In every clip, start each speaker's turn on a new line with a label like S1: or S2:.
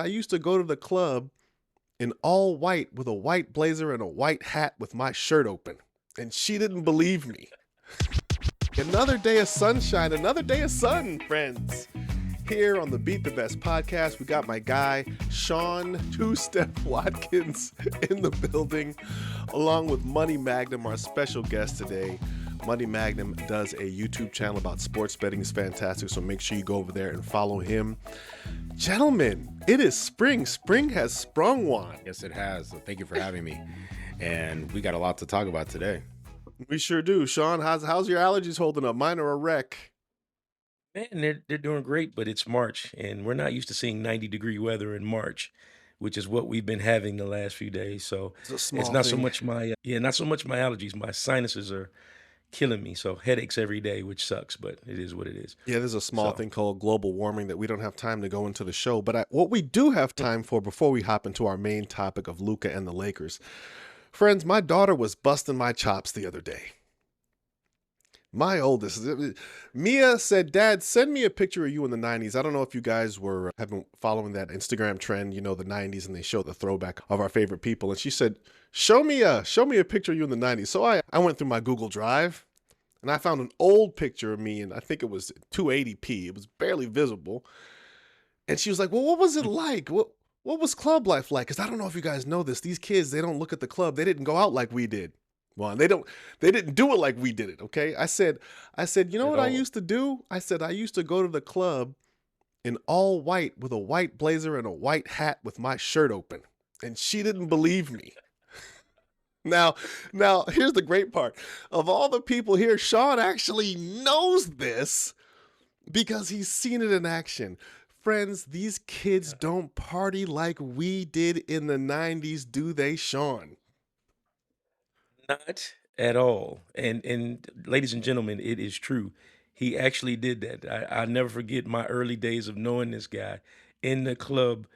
S1: I used to go to the club in all white with a white blazer and a white hat with my shirt open. And she didn't believe me. Another day of sunshine, another day of sun, friends. Here on the Beat the Best podcast, we got my guy, Sean Two-Step Watkins, in the building, along with Money Magnum, our special guest today. Money Magnum does a YouTube channel about sports betting. It's fantastic, so make sure you go over there and follow him. Gentlemen, it is spring. Spring has sprung, Juan.
S2: Yes, it has. So thank you for having me. And we got a lot to talk about today.
S1: We sure do. Sean, how's your allergies holding up? Mine are a wreck.
S3: Man, they're doing great, but it's March, and we're not used to seeing 90-degree weather in March, which is what we've been having the last few days. So
S1: It's a small
S3: it's not so
S1: thing.
S3: much not so much my allergies. My sinuses are killing me, so headaches every day, which sucks, but it is what it is.
S1: Yeah, there's a small
S3: So
S1: thing called global warming that we don't have time to go into the show. But what we do have time for before we hop into our main topic of Luka and the Lakers. Friends, my daughter was busting my chops the other day. My oldest, Mia said, "Dad, send me a picture of you in the 90s. I don't know if you guys have been following that Instagram trend, you know, the 90s, and they show the throwback of our favorite people. And she said, show me a picture of you in the 90s. So I went through my Google Drive and I found an old picture of me, and I think it was 280p. It was barely visible. And she was like, well, what was it like? What was club life like? Because I don't know if you guys know this. These kids, they don't look at the club. They didn't go out like we did. Well, they didn't do it like we did it, okay? I said, you know
S3: at
S1: what I
S3: all.
S1: used to do? I said, I used to go to the club in all white with a white blazer and a white hat with my shirt open. And she didn't believe me. Now, here's the great part. Of all the people here, Sean actually knows this because he's seen it in action. Friends, these kids don't party like we did in the 90s, do they, Sean?
S3: Not at all. And ladies and gentlemen, it is true. He actually did that. I'll never forget my early days of knowing this guy in the club.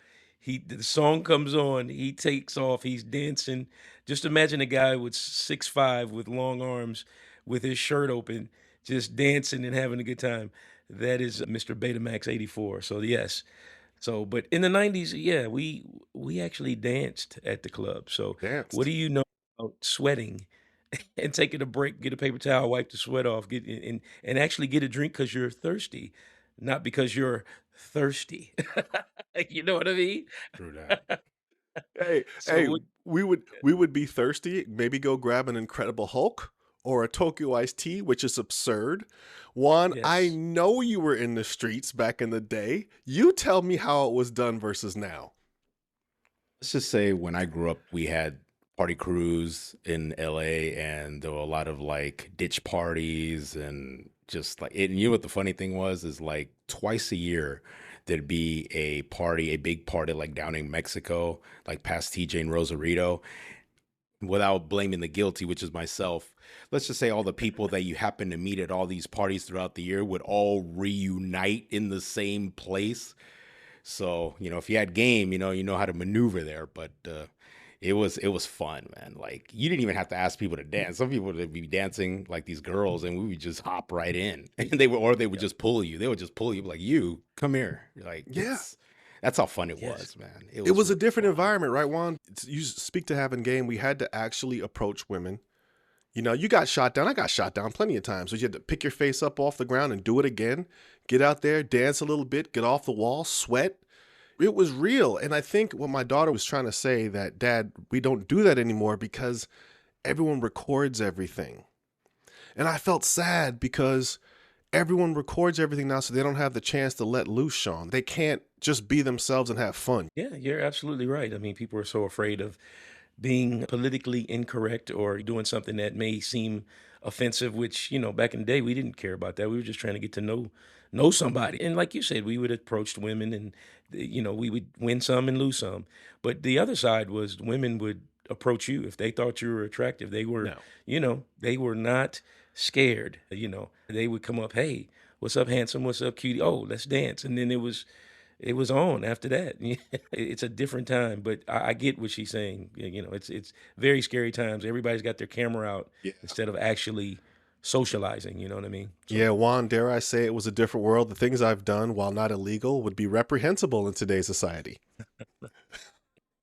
S3: The song comes on, he takes off, he's dancing. Just imagine a guy with 6'5" with long arms with his shirt open, just dancing and having a good time. That is Mr. Betamax 84. So yes. So but in the 90s, yeah, we actually danced at the club. So what
S1: Danced.
S3: do you know about sweating and taking a break, get a paper towel, wipe the sweat off, and actually get a drink because you're thirsty, not because you're thirsty. You know what I mean?
S2: True that.
S3: So
S1: Hey,
S3: what,
S1: we would be thirsty, maybe go grab an Incredible Hulk or a Tokyo iced tea, which is absurd. Juan, I
S3: yes.
S1: know you were in the streets back in the day. You tell me how it was done versus now.
S2: Let's just say when I grew up, we had party crews in LA, and there were a lot of like ditch parties and just like it. And you know what the funny thing was is like twice a year there'd be a party, a big party like down in Mexico, like past TJ and Rosarito, without blaming the guilty, which is myself. Let's just say all the people that you happen to meet at all these parties throughout the year would all reunite in the same place. So, if you had game, you know how to maneuver there, but it was fun, man. Like you didn't even have to ask people to dance. Some people would be dancing like these girls and we would just hop right in. And they would
S3: Yep.
S2: just pull you. They would just pull you like, "You, come here." Like
S1: Yeah.
S2: that's how fun it
S3: Yes.
S2: was, man. It
S1: It
S2: was
S1: was a
S2: really
S1: different
S2: fun.
S1: environment, right, Juan? You speak to having game. We had to actually approach women. You know, you got shot down. I got shot down plenty of times. So you had to pick your face up off the ground and do it again. Get out there, dance a little bit, get off the wall, sweat. It was real. And I think what my daughter was trying to say that, Dad, we don't do that anymore because everyone records everything. And I felt sad because everyone records everything now, so they don't have the chance to let loose, Sean. They can't just be themselves and have fun.
S3: Yeah, you're absolutely right. I mean, people are so afraid of being politically incorrect or doing something that may seem offensive, which, back in the day we didn't care about that. We were just trying to get to know somebody. And like you said, we would approach women and we would win some and lose some. But the other side was women would approach you if they thought you were attractive.
S1: No.
S3: They were not scared. They would come up, "Hey, what's up, handsome? What's up, cutie? Oh, let's dance." And then it was on after that. It's a different time, but I get what she's saying. It's very scary times. Everybody's got their camera out
S1: Yeah.
S3: instead of actually socializing. You know what I mean? So,
S1: Yeah, Juan, dare I say it was a different world. The things I've done, while not illegal, would be reprehensible in today's society.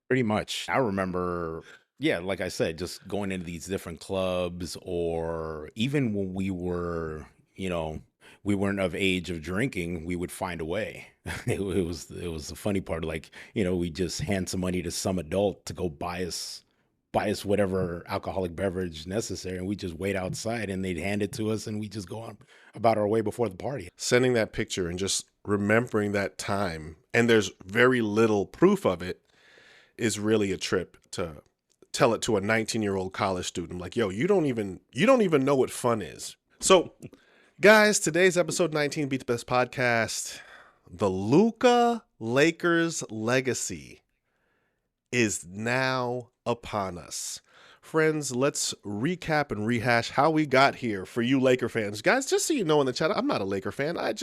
S2: Pretty much. I remember, yeah, like I said, just going into these different clubs, or even when we weren't of age of drinking, we would find a way. It was the funny part. Like, we just hand some money to some adult to go buy us whatever alcoholic beverage necessary, and we just wait outside, and they'd hand it to us, and we just go on about our way before the party.
S1: Sending that picture and just remembering that time, and there's very little proof of it, is really a trip to tell it to a 19-year-old college student. Like, yo, you don't even know what fun is. So, guys, today's episode 19 Beat the Best podcast. The Luka Lakers legacy is now upon us. Friends, let's recap and rehash how we got here for you Laker fans. Guys, just so you know in the chat, I'm not a Laker fan. I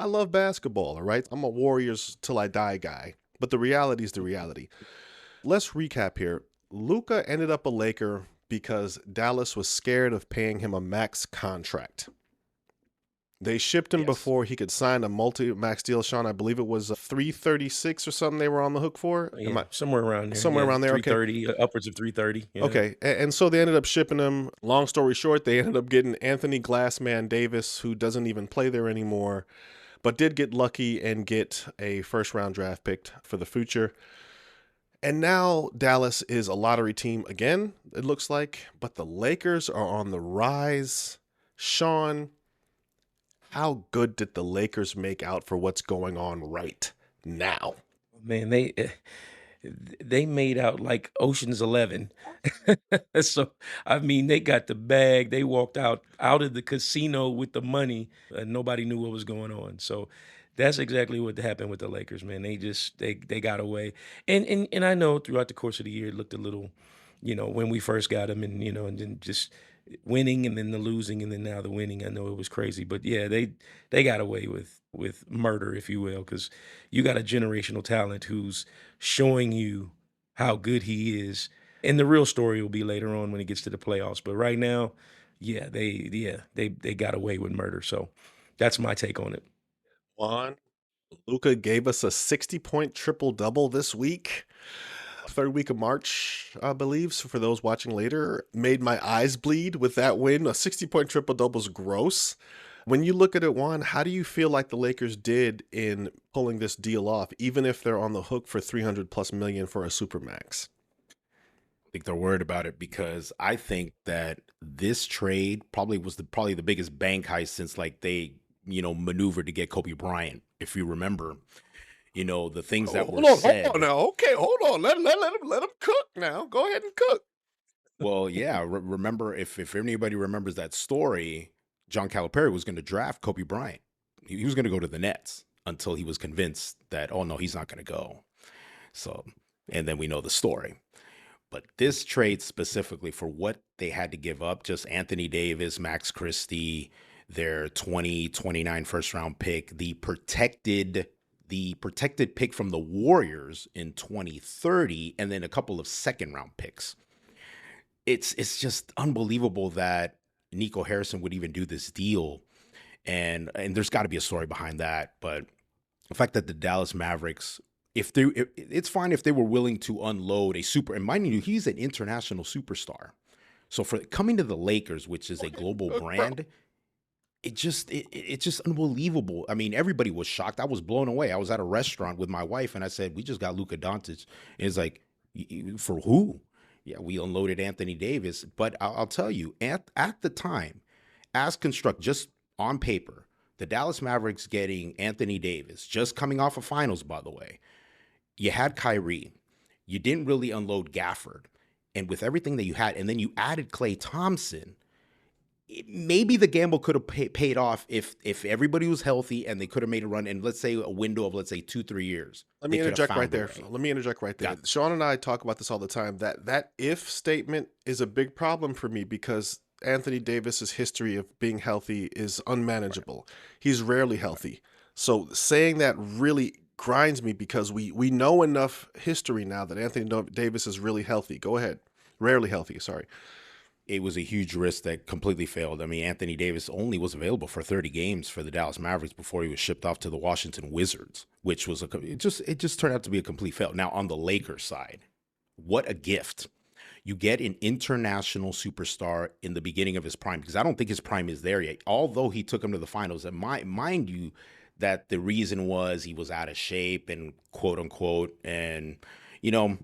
S1: love basketball, all right? I'm a Warriors till I die guy. But the reality is the reality. Let's recap here. Luka ended up a Laker because Dallas was scared of paying him a max contract. They shipped him
S2: Yes.
S1: before he could sign a multi-max deal, Sean. I believe it was 336 or something they were on the hook for.
S3: yeah, somewhere around there.
S1: Somewhere around there, okay.
S3: 330, upwards of 330. Yeah.
S1: Okay, and so they ended up shipping him. Long story short, they ended up getting Anthony Glassman Davis, who doesn't even play there anymore, but did get lucky and get a first-round draft pick for the future. And now Dallas is a lottery team again, it looks like, but the Lakers are on the rise. Sean, how good did the Lakers make out for what's going on right now?
S3: Man, they made out like Ocean's 11. So, I mean, they got the bag. They walked out of the casino with the money, and nobody knew what was going on. So that's exactly what happened with the Lakers, man. They got away. And I know throughout the course of the year it looked a little, when we first got them, and and then just winning, and then the losing, and then now the winning. I know it was crazy, but yeah, they got away with murder, if you will, because you got a generational talent who's showing you how good he is. And the real story will be later on when it gets to the playoffs. But right now, yeah, they got away with murder. So that's my take on it.
S1: Juan, Luka gave us a 60-point triple-double this week. Third week of March, I believe. So for those watching later, made my eyes bleed with that win. A 60-point triple-double is gross. When you look at it, Juan, how do you feel like the Lakers did in pulling this deal off, even if they're on the hook for $300+ million for a supermax?
S2: I think they're worried about it because I think that this trade probably was probably the biggest bank heist since like they maneuvered to get Kobe Bryant. If you remember, the things that were said.
S1: Hold on now. Okay, hold on. Let him cook now. Go ahead and cook.
S2: Well, yeah. Remember, if anybody remembers that story, John Calipari was going to draft Kobe Bryant. He was going to go to the Nets until he was convinced that, oh no, he's not going to go. So, and then we know the story. But this trade specifically for what they had to give up, just Anthony Davis, Max Christie, their 2029 first round pick, the protected pick from the Warriors in 2030, and then a couple of second round picks. It's just unbelievable that Nico Harrison would even do this deal. And there's got to be a story behind that. But the fact that the Dallas Mavericks, it's fine if they were willing to unload a super, and mind you, he's an international superstar. So for coming to the Lakers, which is a global brand, it's just unbelievable. I mean, everybody was shocked. I was blown away. I was at a restaurant with my wife and I said, we just got Luka Dončić. And it's like, for who? Yeah, we unloaded Anthony Davis. But I'll tell you, at the time, as construct, just on paper, the Dallas Mavericks getting Anthony Davis, just coming off of finals, by the way. You had Kyrie. You didn't really unload Gafford. And with everything that you had, and then you added Klay Thompson, maybe the gamble could have paid off if everybody was healthy and they could have made a run in, let's say, a window of, let's say, 2-3 years.
S1: Let me interject right there. Yeah. Sean and I talk about this all the time. That if statement is a big problem for me because Anthony Davis's history of being healthy is unmanageable. He's rarely healthy. So saying that really grinds me because we know enough history now that Anthony Davis is really healthy. Go ahead. Rarely healthy, sorry.
S2: it was a huge risk that completely failed. I mean, Anthony Davis only was available for 30 games for the Dallas Mavericks before he was shipped off to the Washington Wizards, which was it just turned out to be a complete fail. Now on the Lakers side, what a gift. You get an international superstar in the beginning of his prime, because I don't think his prime is there yet, although he took him to the finals. And mind you, that the reason was he was out of shape and quote unquote. And, you know,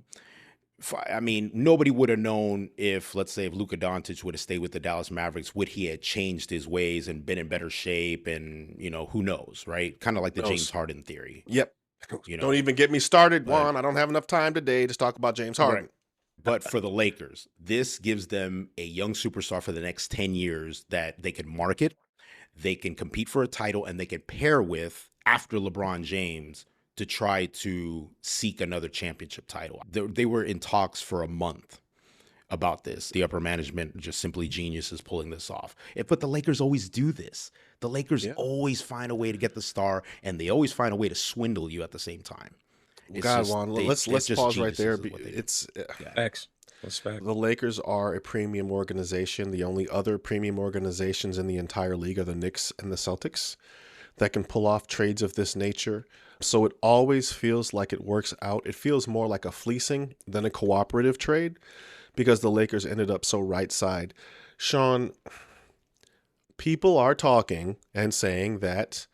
S2: I mean, nobody would have known if, let's say, if Luka Dončić would have stayed with the Dallas Mavericks, would he have changed his ways and been in better shape? And, you know, who knows, right? Kind of like the James Harden theory.
S1: Yep.
S2: You know,
S1: don't even get me started, Juan. I don't have enough time today to talk about James Harden.
S2: Right. But for the Lakers, this gives them a young superstar for the next 10 years that they can market, they can compete for a title, and they can pair with after LeBron James to try to seek another championship title. They were in talks for a month about this. The upper management, just simply geniuses pulling this off. But the Lakers always do this. The Lakers always find a way to get the star, and they always find a way to swindle you at the same time.
S1: God, Juan, let's pause right there. It's
S3: facts. That's fact.
S1: The Lakers are a premium organization. The only other premium organizations in the entire league are the Knicks and the Celtics that can pull off trades of this nature. So it always feels like it works out. It feels more like a fleecing than a cooperative trade because the Lakers ended up so right side. Sean, people are talking and saying that,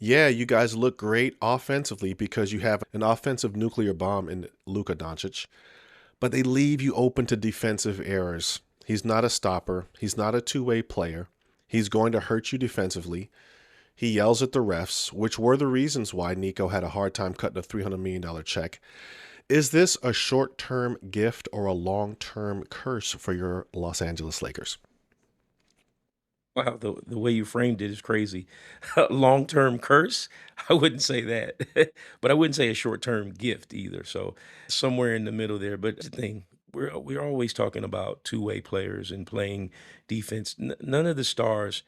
S1: yeah, you guys look great offensively because you have an offensive nuclear bomb in Luka Dončić, but they leave you open to defensive errors. He's not a stopper. He's not a two-way player. He's going to hurt you defensively. He yells at the refs, which were the reasons why Nico had a hard time cutting a $300 million check. Is this a short-term gift or a long-term curse for your Los Angeles Lakers?
S3: Wow, the way you framed it is crazy. Long-term curse? I wouldn't say that. But I wouldn't say a short-term gift either. So somewhere in the middle there. But the thing, we're always talking about two-way players and playing defense. None of the stars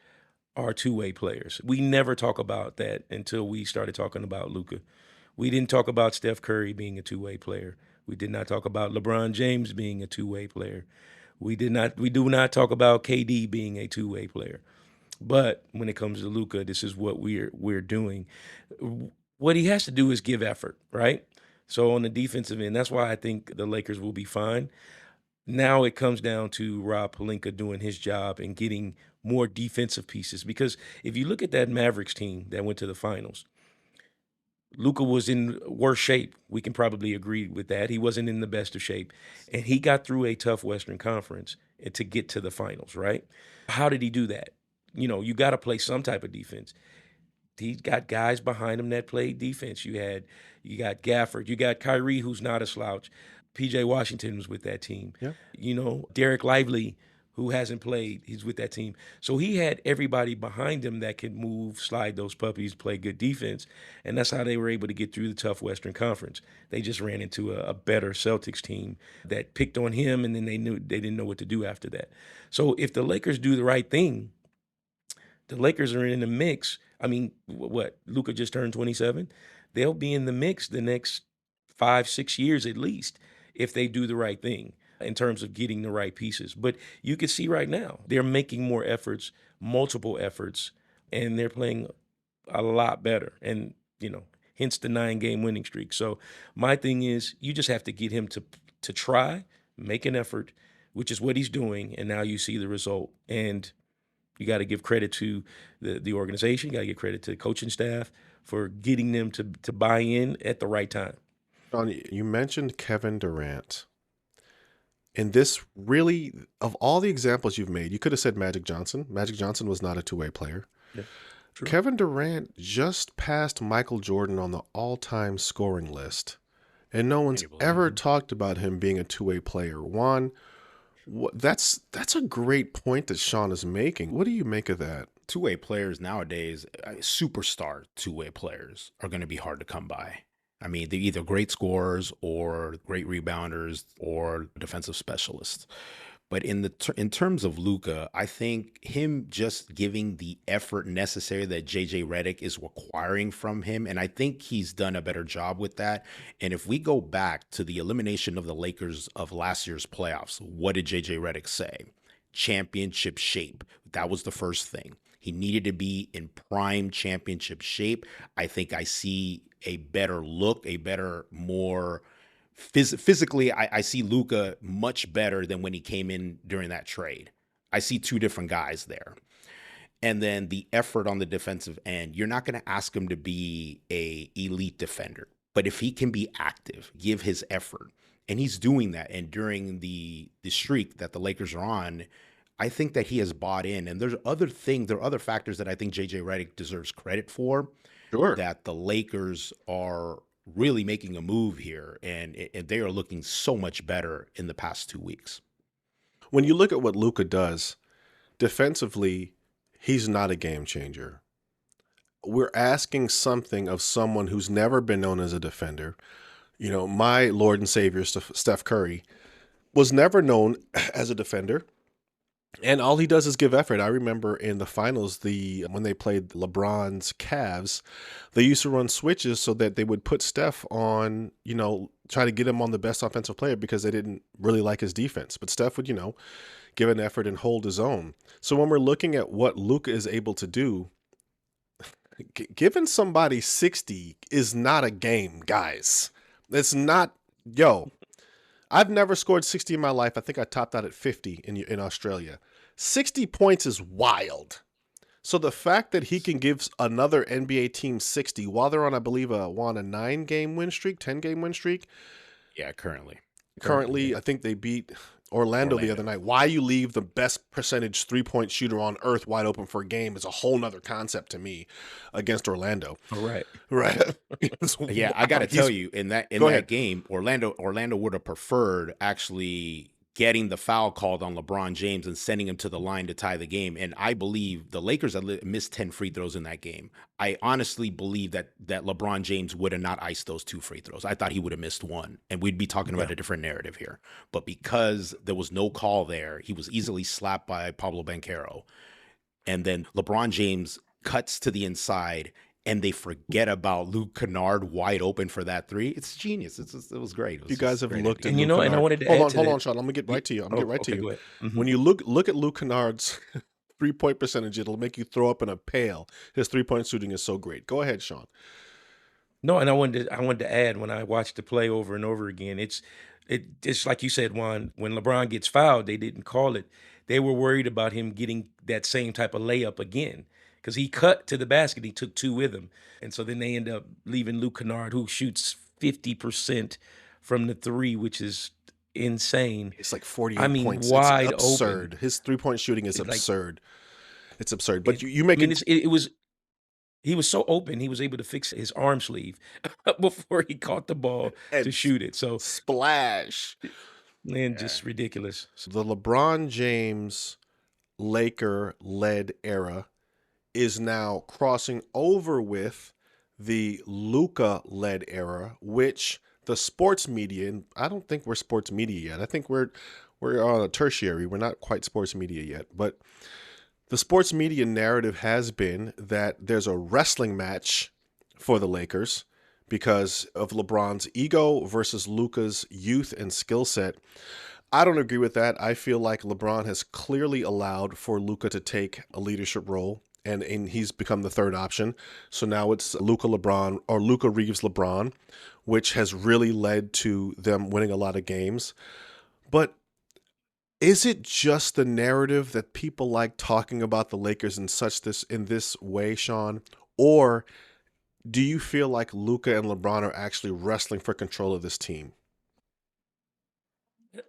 S3: are two-way players. We never talk about that until we started talking about Luka. We didn't talk about Steph Curry being a two-way player. We did not talk about LeBron James being a two-way player. We do not talk about KD being a two-way player. But when it comes to Luka, this is what we're doing. What he has to do is give effort, right? So on the defensive end, that's why I think the Lakers will be fine. Now it comes down to Rob Pelinka doing his job and getting more defensive pieces. Because if you look at that Mavericks team that went to the finals, Luka was in worse shape. We can probably agree with that. He wasn't in the best of shape. And he got through a tough Western Conference to get to the finals, right? How did he do that? You know, you got to play some type of defense. He got guys behind him that played defense. You got Gafford. You got Kyrie, who's not a slouch. PJ Washington was with that team.
S1: Yeah.
S3: You know, Derek Lively, who hasn't played, he's with that team. So he had everybody behind him that could move, slide those puppies, play good defense. And that's how they were able to get through the tough Western Conference. They just ran into a better Celtics team that picked on him, and then they didn't know what to do after that. So if the Lakers do the right thing, the Lakers are in the mix. I mean, what? Luka just turned 27. They'll be in the mix the next 5-6 years at least if they do the right thing in terms of getting the right pieces. But you can see right now, they're making more efforts, multiple efforts, and they're playing a lot better. And, you know, hence the 9-game winning streak. So my thing is you just have to get him to try, make an effort, which is what he's doing. And now you see the result. And you got to give credit to the organization. You got to give credit to the coaching staff for getting them to buy in at the right time.
S1: Sean, you mentioned Kevin Durant. And this really, of all the examples you've made, you could have said Magic Johnson. Magic Johnson was not a two-way player.
S3: Yeah, true.
S1: Kevin Durant just passed Michael Jordan on the all-time scoring list. And no one's ever talked about him being a two-way player. Juan, that's a great point that Sean is making. What do you make of that?
S2: Two-way players nowadays, superstar two-way players, are going to be hard to come by. I mean, they're either great scorers or great rebounders or defensive specialists. But in terms of Luka, I think him just giving the effort necessary that JJ Redick is requiring from him, and I think he's done a better job with that. And if we go back to the elimination of the Lakers of last year's playoffs, what did JJ Redick say? championship shape. That was the first thing. He needed to be in prime championship shape. I think I see a better look, a better, more physically. I see Luka much better than when he came in during that trade. I see two different guys there. And then the effort on the defensive end, you're not going to ask him to be a elite defender, but if he can be active, give his effort, and he's doing that. And during the streak that the Lakers are on, I think that he has bought in. And there are other factors that I think JJ Redick deserves credit for.
S1: Sure.
S2: That the Lakers are really making a move here, and they are looking so much better in the past 2 weeks.
S1: When you look at what Luka does defensively, he's not a game changer. We're asking something of someone who's never been known as a defender. You know, my Lord and Savior, Steph Curry, was never known as a defender. And all he does is give effort. I remember in the finals, when they played LeBron's Cavs, they used to run switches so that they would put Steph on, try to get him on the best offensive player because they didn't really like his defense. But Steph would, give an effort and hold his own. So when we're looking at what Luka is able to do, giving somebody 60 is not a game, guys. It's not, I've never scored 60 in my life. I think I topped out at 50 in Australia. 60 points is wild. So the fact that he can give another NBA team 60 while they're on, I believe, a 9-game win streak, 10-game win streak.
S2: Yeah, currently,
S1: I think they beat Orlando the other night. Why you leave the best percentage 3-point shooter on earth wide open for a game is a whole nother concept to me against Orlando.
S3: Right.
S2: Yeah, I got to tell you, in that game, Orlando would have preferred actually getting the foul called on LeBron James and sending him to the line to tie the game. And I believe the Lakers had missed 10 free throws in that game. I honestly believe that LeBron James would have not iced those 2 free throws. I thought he would have missed one, and we'd be talking about a different narrative here. But because there was no call there, he was easily slapped by Pablo Banchero. And then LeBron James cuts to the inside, and they forget about Luke Kennard wide open for that 3. It's genius. It was great.
S1: You guys have looked at
S3: and and I wanted to
S1: hold on, Sean. Let me get right to you.
S3: Mm-hmm.
S1: When you look at Luke Kennard's 3-point percentage, it'll make you throw up in a pail. His 3-point shooting is so great. Go ahead, Sean.
S3: No, and I wanted to add, when I watched the play over and over again, it's like you said, Juan, when LeBron gets fouled, they didn't call it. They were worried about him getting that same type of layup again, because he cut to the basket. He took 2 with him. And so then they end up leaving Luke Kennard, who shoots 50% from the 3, which is insane.
S1: It's like 48 points.
S3: Wide
S1: it's absurd.
S3: open.
S1: His 3-point shooting is absurd. It's absurd. But you make
S3: he was so open, he was able to fix his arm sleeve before he caught the ball to shoot it. So
S1: splash.
S3: And just ridiculous.
S1: The LeBron James Laker-led era is now crossing over with the Luka-led era, which the sports media, and I don't think we're sports media yet. I think we're on a tertiary. We're not quite sports media yet, but the sports media narrative has been that there's a wrestling match for the Lakers because of LeBron's ego versus Luka's youth and skill set. I don't agree with that. I feel like LeBron has clearly allowed for Luka to take a leadership role, and he's become the third option. So now it's Luka LeBron, or Luka Reeves LeBron, which has really led to them winning a lot of games. But is it just the narrative that people like talking about the Lakers in this way, Sean? Or do you feel like Luka and LeBron are actually wrestling for control of this team?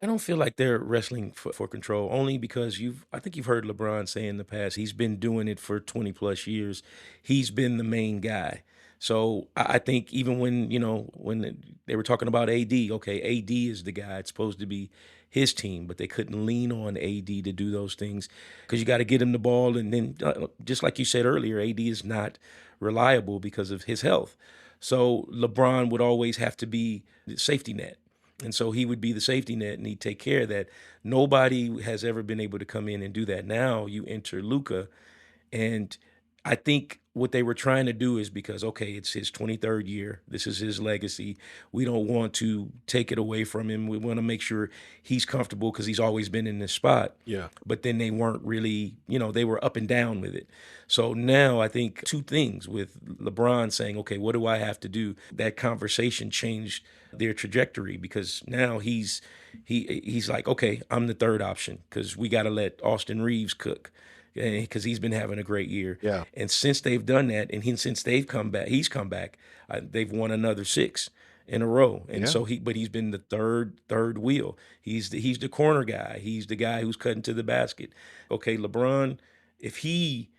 S3: I don't feel like they're wrestling for control, only because I think you've heard LeBron say in the past, he's been doing it for 20 plus years. He's been the main guy. So I think even when they were talking about AD, okay, AD is the guy. It's supposed to be his team, but they couldn't lean on AD to do those things because you got to get him the ball. And then just like you said earlier, AD is not reliable because of his health. So LeBron would always have to be the safety net. And so he would be the safety net and he'd take care of that. Nobody has ever been able to come in and do that. Now you enter Luka, and I think what they were trying to do is because, okay, it's his 23rd year. This is his legacy. We don't want to take it away from him. We want to make sure he's comfortable because he's always been in this spot.
S1: Yeah.
S3: But then they weren't really, they were up and down with it. So now I think two things with LeBron saying, okay, what do I have to do? That conversation changed their trajectory because now he's like, okay, I'm the third option because we got to let Austin Reeves cook because he's been having a great year.
S1: Yeah.
S3: And since they've done that, and since they've come back, he's come back. They've won another 6 in a row, and
S1: Yeah.
S3: so he's been the third wheel. He's the corner guy. He's the guy who's cutting to the basket. Okay, LeBron, if he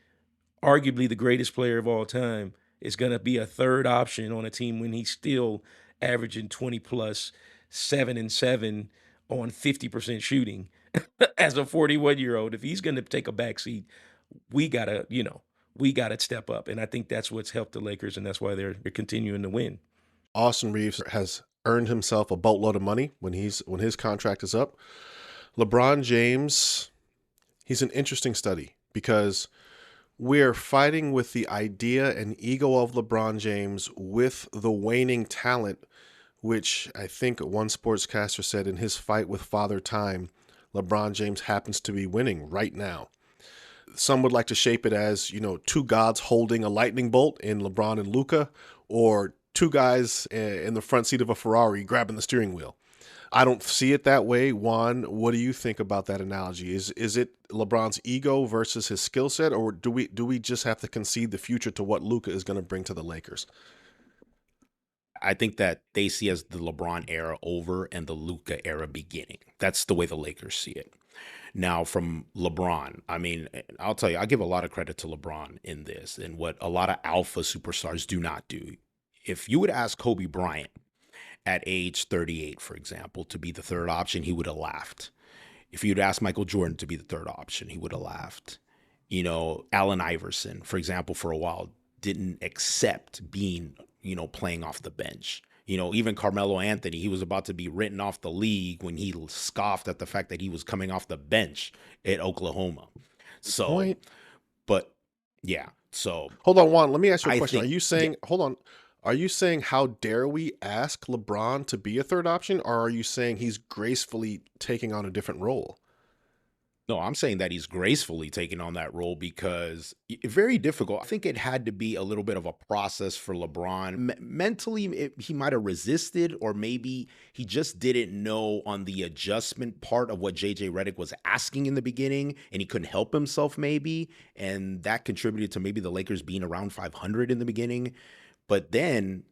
S3: arguably the greatest player of all time is going to be a third option on a team when he's still averaging 20 plus, 7 and 7 on 50% shooting as a 41-year-old, if he's going to take a backseat, we gotta step up. And I think that's what's helped the Lakers, and that's why they're continuing to win.
S1: Austin Reeves has earned himself a boatload of money when his contract is up. LeBron James, he's an interesting study because we're fighting with the idea and ego of LeBron James with the waning talent, which I think one sportscaster said in his fight with Father Time, LeBron James happens to be winning right now. Some would like to shape it as, two gods holding a lightning bolt in LeBron and Luka, or two guys in the front seat of a Ferrari grabbing the steering wheel. I don't see it that way. Juan, what do you think about that analogy? Is it LeBron's ego versus his skill set, or do we just have to concede the future to what Luka is going to bring to the Lakers?
S2: I think that they see as the LeBron era over and the Luka era beginning. That's the way the Lakers see it. Now, from LeBron, I mean, I'll tell you, I give a lot of credit to LeBron in this and what a lot of alpha superstars do not do. If you would ask Kobe Bryant at age 38, for example, to be the third option, he would have laughed. If you'd ask Michael Jordan to be the third option, he would have laughed. Allen Iverson, for example, for a while, didn't accept being, playing off the bench. Even Carmelo Anthony, he was about to be written off the league when he scoffed at the fact that he was coming off the bench at Oklahoma. So, but yeah. So
S1: hold on, Juan, let me ask you a
S2: I
S1: question.
S2: think-
S1: Are you saying,
S2: yeah.
S1: hold on, are you saying how dare we ask LeBron to be a third option, or are you saying he's gracefully taking on a different role?
S2: No, I'm saying that he's gracefully taking on that role because very difficult. I think it had to be a little bit of a process for LeBron. Mentally, he might have resisted, or maybe he just didn't know on the adjustment part of what JJ Redick was asking in the beginning, and he couldn't help himself maybe. And that contributed to maybe the Lakers being around 500 in the beginning. But then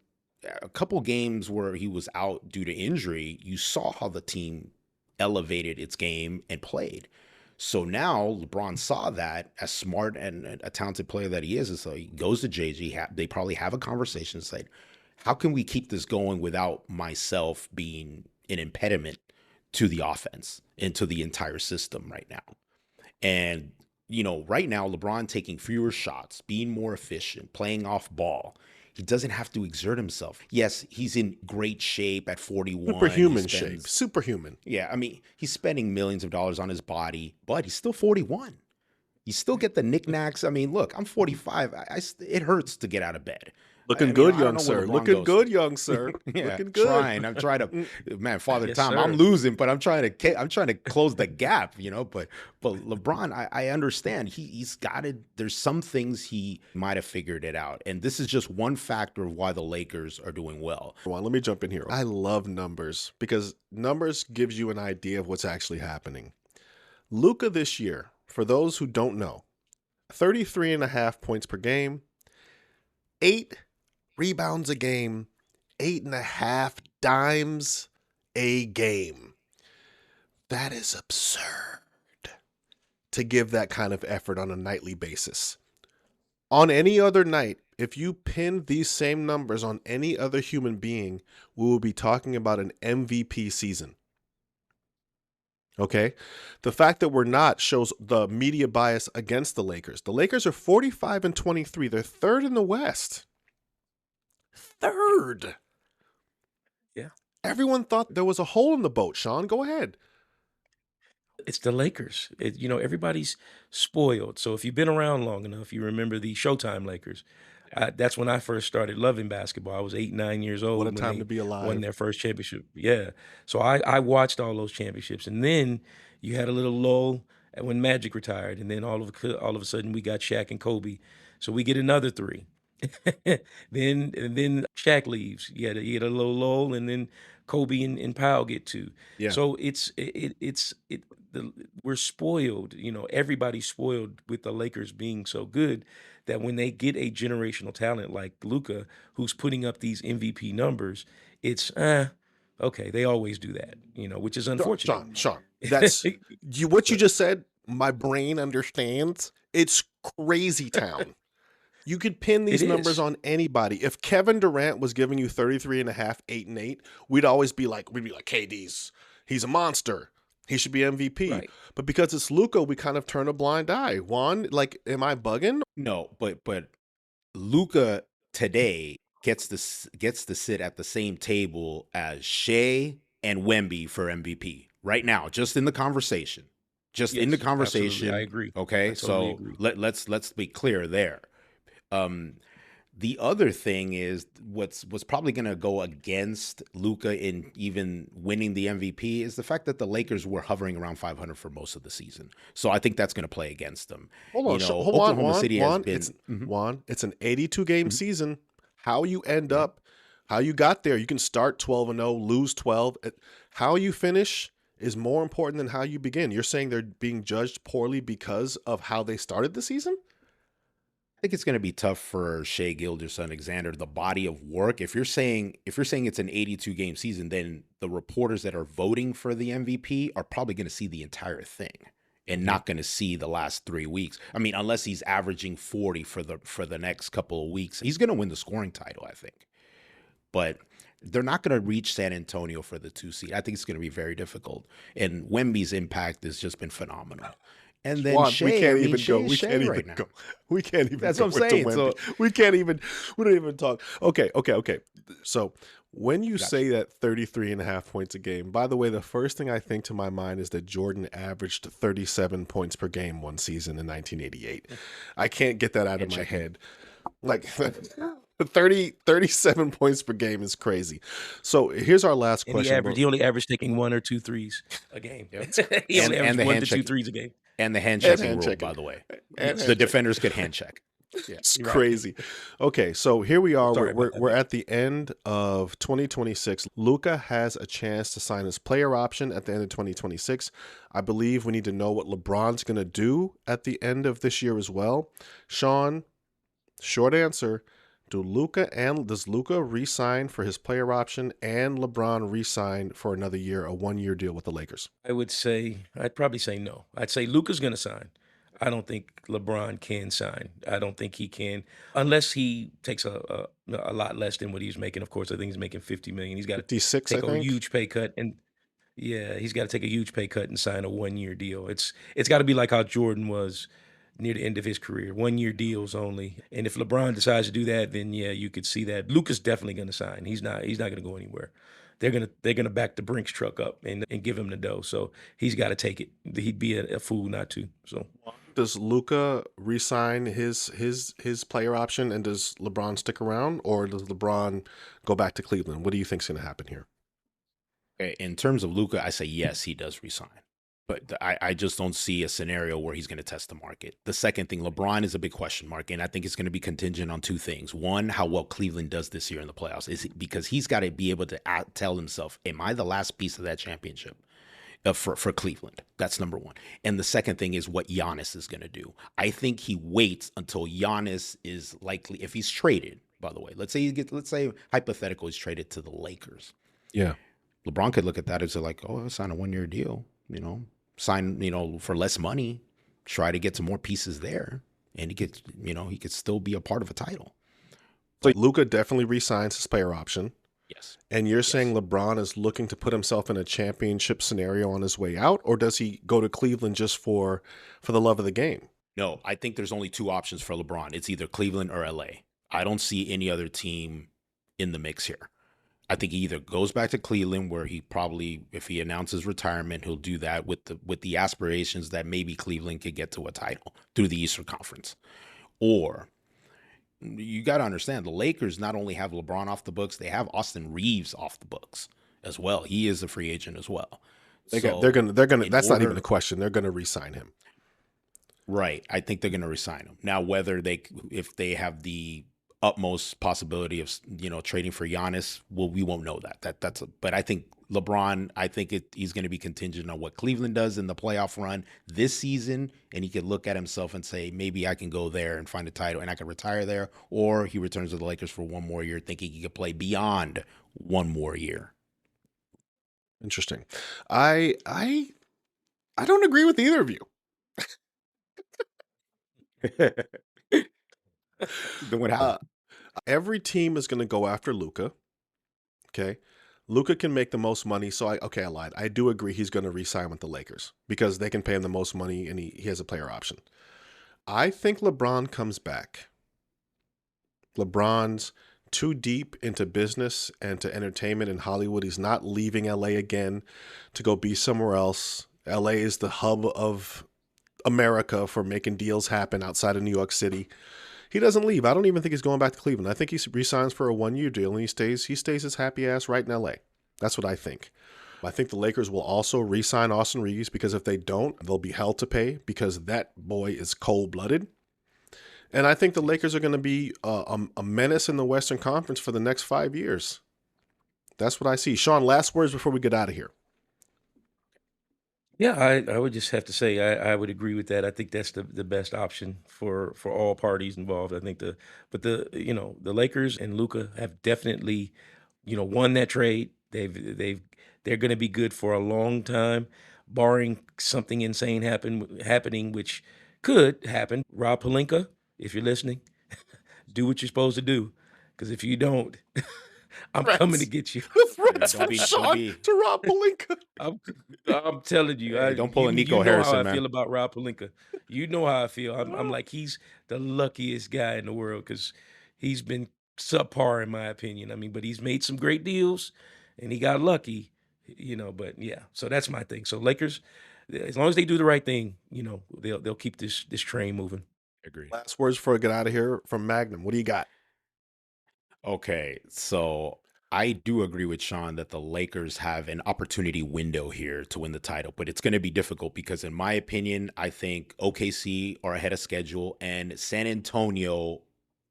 S2: a couple games where he was out due to injury, you saw how the team elevated its game and played. So now LeBron saw that, as smart and a talented player that he is, and so he goes to JG. They probably have a conversation and say, how can we keep this going without myself being an impediment to the offense and to the entire system right now? And, right now, LeBron taking fewer shots, being more efficient, playing off ball. He doesn't have to exert himself. Yes, he's in great shape at 41.
S1: Superhuman shape. Superhuman.
S2: Yeah, I mean, he's spending millions of dollars on his body, but he's still 41. You still get the knicknacks. I mean, look, I'm 45. It hurts to get out of bed.
S1: Looking good, young sir. Looking good, young sir.
S2: Yeah,
S1: looking good.
S2: I'm trying to, man, Father
S3: Yes,
S2: Time.
S3: sir.
S2: I'm losing, but I'm trying to close the gap, But LeBron, I understand. He's got it. There's some things he might have figured it out, and this is just one factor of why the Lakers are doing well.
S1: Let me jump in here. I love numbers because numbers gives you an idea of what's actually happening. Luka this year, for those who don't know, 33.5 points per game, 8 rebounds a game, 8.5 dimes a game. That is absurd to give that kind of effort on a nightly basis. On any other night, if you pinned these same numbers on any other human being, we will be talking about an MVP season. Okay? The fact that we're not shows the media bias against the Lakers. The Lakers are 45-23. They're third in the West. Third.
S3: Yeah.
S1: Everyone thought there was a hole in the boat, Sean. Go ahead.
S3: It's the Lakers. Everybody's spoiled. So if you've been around long enough, you remember the Showtime Lakers. That's when I first started loving basketball. I was 8, 9 years
S1: What a
S3: old when
S1: time to
S3: they
S1: be
S3: won
S1: alive.
S3: their first championship. Yeah. So I watched all those championships. And then you had a little lull when Magic retired. And then all of a sudden we got Shaq and Kobe. So we get another 3. then Shaq leaves. You get a little lull, and then Kobe and Powell get 2.
S1: Yeah.
S3: So we're spoiled. Everybody's spoiled with the Lakers being so good that when they get a generational talent like Luka, who's putting up these MVP numbers, it's okay. They always do that, which is unfortunate.
S1: Sean, that's what you just said. My brain understands. It's crazy town. You could pin these
S3: It
S1: numbers
S3: is.
S1: on anybody. If Kevin Durant was giving you 33.5, 8 and 8, we'd be like, KD's, he's a monster. He should be MVP.
S3: Right.
S1: But because it's Luka, we kind of turn a blind eye. Juan, am I bugging?
S2: No, but Luka today gets to sit at the same table as Shea and Wemby for MVP right now, just in the conversation. Just in the
S3: Yes,
S2: conversation.
S3: absolutely. I agree.
S2: Okay,
S3: I totally
S2: so
S3: agree.
S2: let's be clear there. The other thing is what's probably going to go against Luka in even winning the MVP is the fact that the Lakers were hovering around 500 for most of the season. So I think that's going to play against them.
S1: Hold on,
S2: Oklahoma City has been.
S1: Juan, it's an 82-game season. How you end up, how you got there, you can start 12-0, lose 12. How you finish is more important than how you begin. You're saying they're being judged poorly because of how they started the season?
S2: I think it's going to be tough for Shea Gilgeous-Alexander. The body of work. If you're saying it's an 82-game season, then the reporters that are voting for the MVP are probably going to see the entire thing and not going to see the last 3 weeks. I mean, unless he's averaging 40 for the next couple of weeks, he's going to win the scoring title, I think. But they're not going to reach San Antonio for the 2 seed. I think it's going to be very difficult. And Wemby's impact has just been phenomenal. And then
S1: Juan,
S2: Shea,
S1: we can't even
S2: Shea
S1: go. We can't even go. We can't even.
S2: That's
S1: go
S2: what I'm
S1: with the
S2: saying.
S1: Wemby.
S2: So
S1: we can't even. We don't even talk. Okay. So when you say that 33.5 points a game, by the way, the first thing I think to my mind is that Jordan averaged 37 points per game one season in 1988. I can't get that out of my head. Like 37 points per game is crazy. So here's our last
S3: And
S1: question.
S3: he only averaged taking 1 or 2 threes a game. He only
S2: And
S3: averaged
S2: the
S3: 1 to
S2: handshake.
S3: 2 threes a game.
S2: And the hand-checking rule,
S1: hand-checking.
S2: by the way.
S1: And
S2: The
S1: hand-checking.
S2: defenders could hand-check.
S1: It's
S3: You're right.
S1: crazy. Okay, so here we are.
S3: Sorry
S1: We're
S3: about that,
S1: we're
S3: man.
S1: at the end of 2026. Luka has a chance to sign his player option at the end of 2026. I believe we need to know what LeBron's going to do at the end of this year as well. Sean, short answer. Does Luka re-sign for his player option and LeBron re-sign for another year, a 1-year deal with the Lakers?
S3: I'd probably say no. I'd say Luka's going to sign. I don't think LeBron can sign. I don't think he can, unless he takes a lot less than what he's making. Of course, I think he's making $50 million. He's got to
S1: 56,
S3: take
S1: I
S3: a
S1: think.
S3: huge pay cut, and he's got to take a huge pay cut and sign a 1-year deal. It's got to be like how Jordan was near the end of his career, 1-year deals only. And if LeBron decides to do that, then you could see that. Luka's definitely going to sign. He's not going to go anywhere. They're gonna back the Brinks truck up and give him the dough. So he's got to take it. He'd be a fool not to. So
S1: Does Luka re-sign his player option, and does LeBron stick around, or does LeBron go back to Cleveland? What do you think's going to happen here?
S2: Okay, in terms of Luka, I say yes, he does resign. But I just don't see a scenario where he's going to test the market. The second thing, LeBron is a big question mark, and I think it's going to be contingent on 2 things. One, how well Cleveland does this year in the playoffs, because he's got to be able to tell himself, am I the last piece of that championship for Cleveland? That's number one. And the second thing is what Giannis is going to do. I think he waits until Giannis is likely, if he's traded, by the way, let's say hypothetical, he's traded to the Lakers.
S1: Yeah.
S2: LeBron could look at that as like, oh, I'll sign a 1-year deal, sign, for less money, try to get some more pieces there. And he could still be a part of a title.
S1: So Luka definitely re-signs his player option.
S2: Yes.
S1: And you're saying LeBron is looking to put himself in a championship scenario on his way out, or does he go to Cleveland just for the love of the game?
S2: No, I think there's only 2 options for LeBron. It's either Cleveland or LA. I don't see any other team in the mix here. I think he either goes back to Cleveland, where he probably, if he announces retirement, he'll do that with the aspirations that maybe Cleveland could get to a title through the Eastern Conference. Or you got to understand, the Lakers not only have LeBron off the books, they have Austin Reeves off the books as well. He is a free agent as well.
S1: They're
S2: So
S1: gonna. That's not even
S2: order,
S1: a question. They're gonna re-sign him.
S2: right? I think they're going to resign him. Now, whether if they have the utmost possibility of trading for Giannis, well, we won't know that. But I think LeBron, he's going to be contingent on what Cleveland does in the playoff run this season, and he could look at himself and say, maybe I can go there and find a title, and I can retire there, or he returns to the Lakers for one more year, thinking he could play beyond one more year.
S1: Interesting. I don't agree with either of you.
S2: Then what happened?
S1: Every team is going to go after Luka. Okay. Luka can make the most money. So I lied. I do agree he's going to re-sign with the Lakers because they can pay him the most money and he has a player option. I think LeBron comes back. LeBron's too deep into business and to entertainment in Hollywood. He's not leaving LA again to go be somewhere else. LA is the hub of America for making deals happen outside of New York City. He doesn't leave. I don't even think he's going back to Cleveland. I think he resigns for a 1-year deal and he stays his happy ass right in LA. That's what I think. I think the Lakers will also re-sign Austin Reeves because if they don't, they'll be held to pay because that boy is cold-blooded. And I think the Lakers are going to be a menace in the Western Conference for the next 5 years. That's what I see. Sean, last words before we get out of here.
S3: Yeah, I would just have to say I would agree with that. I think that's the best option for all parties involved. I think the Lakers and Luka have definitely won that trade. They're going to be good for a long time, barring something insane happening, which could happen. Rob Pelinka, if you're listening, do what you're supposed to do, because if you don't, I'm coming to get you.
S1: Threats from Sean to Rob Pelinka.
S3: I'm telling you,
S2: don't pull a Nico
S3: you know
S2: Harrison,
S3: how I
S2: man.
S3: feel about Rob Pelinka. You know how I feel. I'm like, he's the luckiest guy in the world because he's been subpar in my opinion. I mean, but he's made some great deals and he got lucky, But yeah, so that's my thing. So Lakers, as long as they do the right thing, they'll keep this train moving.
S2: Agreed.
S1: Last words before I get out of here from Magnum. What do you got?
S2: Okay, so I do agree with Sean that the Lakers have an opportunity window here to win the title, but it's going to be difficult because, in my opinion, I think OKC are ahead of schedule and San Antonio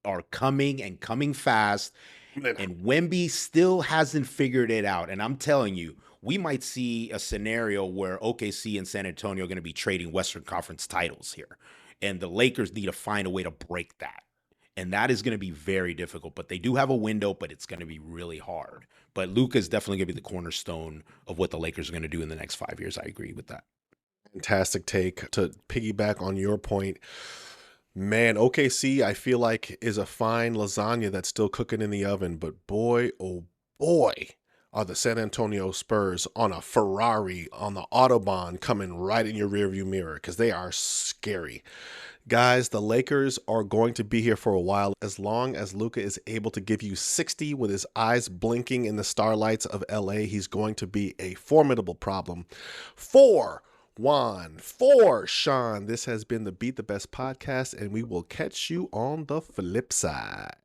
S2: are coming fast, and Wemby still hasn't figured it out. And I'm telling you, we might see a scenario where OKC and San Antonio are going to be trading Western Conference titles here, and the Lakers need to find a way to break that. And that is going to be very difficult, but they do have a window, but it's going to be really hard. But Luka is definitely going to be the cornerstone of what the Lakers are going to do in the next 5 years. I agree with that.
S1: Fantastic take. To piggyback on your point, man, OKC, I feel like is a fine lasagna that's still cooking in the oven, but boy, oh boy, are the San Antonio Spurs on a Ferrari on the Autobahn coming right in your rearview mirror because they are scary. Guys, the Lakers are going to be here for a while. As long as Luka is able to give you 60 with his eyes blinking in the starlights of LA, he's going to be a formidable problem. For Juan, for Sean, this has been the Beat the Best podcast, and we will catch you on the flip side.